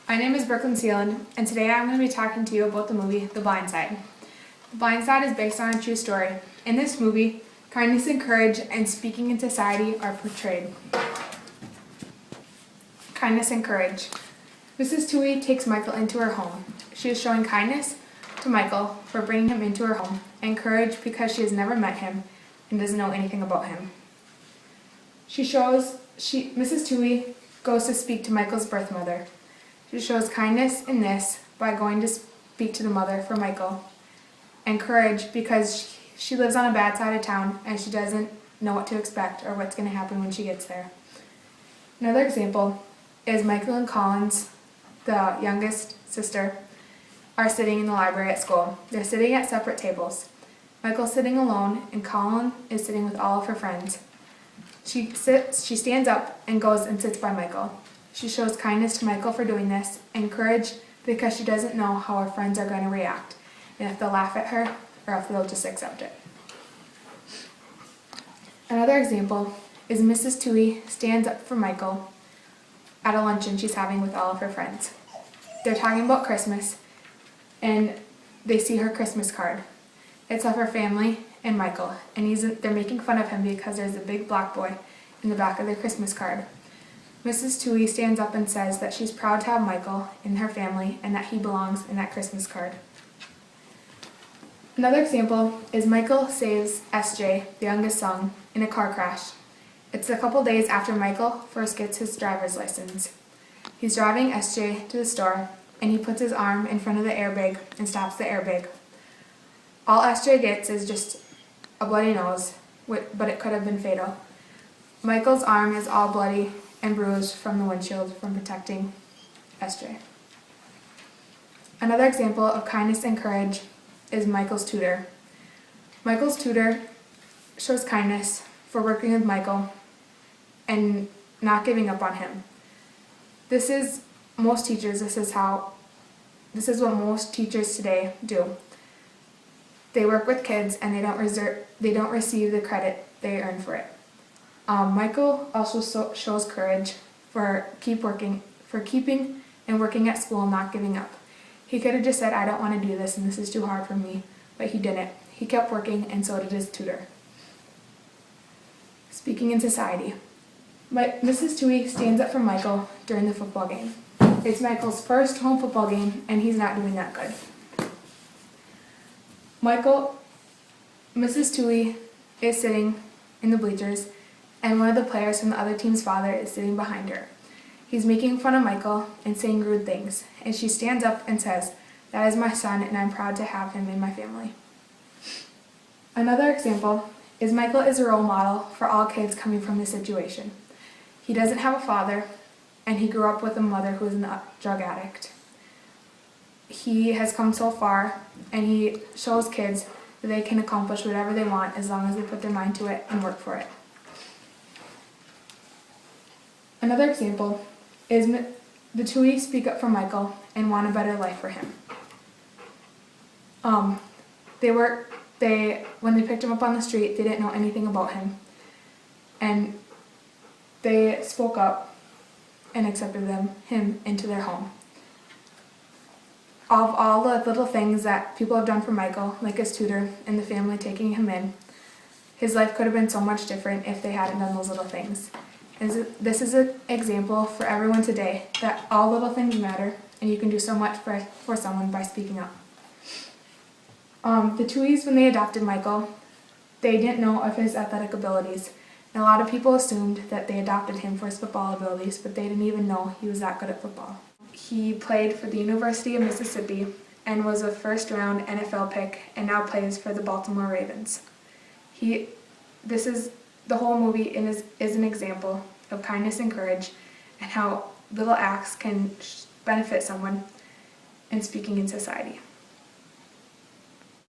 My name is Brooklyn Sealand, and today I'm going to be talking to you about the movie The Blind Side. The Blind Side is based on a true story. In this movie, kindness and courage and speaking in society are portrayed. Kindness and courage. Mrs. Toohey takes Michael into her home. She is showing kindness to Michael for bringing him into her home, and courage because she has never met him and doesn't know anything about him. Mrs. Toohey goes to speak to Michael's birth mother. She shows kindness in this by going to speak to the mother for Michael, and courage because she lives on a bad side of town and she doesn't know what to expect or what's going to happen when she gets there. Another example is Michael and Collins, the youngest sister, are sitting in the library at school. They're sitting at separate tables. Michael's sitting alone and Colin is sitting with all of her friends. She stands up and goes and sits by Michael. She shows kindness to Michael for doing this, and courage because she doesn't know how her friends are going to react, and if they'll laugh at her or if they'll just accept it. Another example is Mrs. Toohey stands up for Michael at a luncheon she's having with all of her friends. They're talking about Christmas, and they see her Christmas card. It's of her family and Michael, and they're making fun of him because there's a big black boy in the back of their Christmas card. Mrs. Toohey stands up and says that she's proud to have Michael in her family and that he belongs in that Christmas card. Another example is Michael saves SJ, the youngest son, in a car crash. It's a couple days after Michael first gets his driver's license. He's driving SJ to the store, and he puts his arm in front of the airbag and stops the airbag. All SJ gets is just a bloody nose, but it could have been fatal. Michael's arm is all bloody and bruised from the windshield from protecting SJ. Another example of kindness and courage is Michael's tutor. Michael's tutor shows kindness for working with Michael and not giving up on him. This is what most teachers today do. They work with kids and they don't receive the credit they earn for it. Michael also shows courage for keeping and working at school and not giving up. He could have just said, I don't want to do this and this is too hard for me, but he didn't. He kept working, and so did his tutor. Speaking in society. Mrs. Toohey stands up for Michael during the football game. It's Michael's first home football game, and he's not doing that good. Mrs. Toohey is sitting in the bleachers, and one of the players from the other team's father is sitting behind her. He's making fun of Michael and saying rude things, and she stands up and says, "That is my son, and I'm proud to have him in my family." Another example is Michael is a role model for all kids coming from this situation. He doesn't have a father, and he grew up with a mother who is a drug addict. He has come so far, and he shows kids that they can accomplish whatever they want as long as they put their mind to it and work for it. Another example is the Tooheys speak up for Michael and want a better life for him. When they picked him up on the street, they didn't know anything about him, and they spoke up and accepted him into their home. Of all the little things that people have done for Michael, like his tutor and the family taking him in, his life could have been so much different if they hadn't done those little things. And this is an example for everyone today that all little things matter, and you can do so much for someone by speaking up. The Tooheys, when they adopted Michael, they didn't know of his athletic abilities. And a lot of people assumed that they adopted him for his football abilities, but they didn't even know he was that good at football. He played for the University of Mississippi and was a first-round NFL pick and now plays for the Baltimore Ravens. The whole movie is an example of kindness and courage and how little acts can benefit someone in speaking in society.